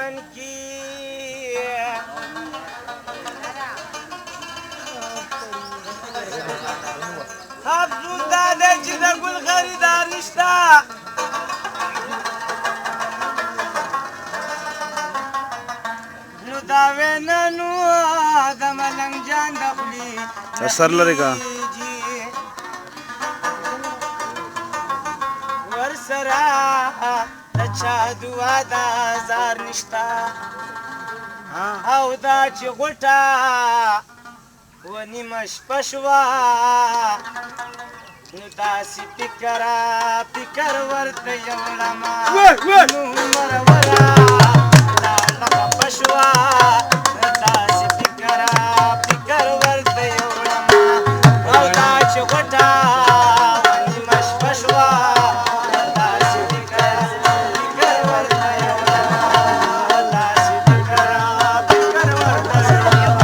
چمن کې افسوس دا دی چې د ګل خریدار نشته نو دا وینا نو د ملنګ جان د خولې اثر لري کا ورسره د چا دعا د زار نشته او دا چې غوټه ونیمه شپه شوه نو داسې فکر ورته یوړمه نو مروره لاړه خفه شوه داسې فکر ورته یوړمه او دا چې غوټه ونیمه شپه شوه داسې فکر ورته یوړمه داسې فکر ورته یوړمه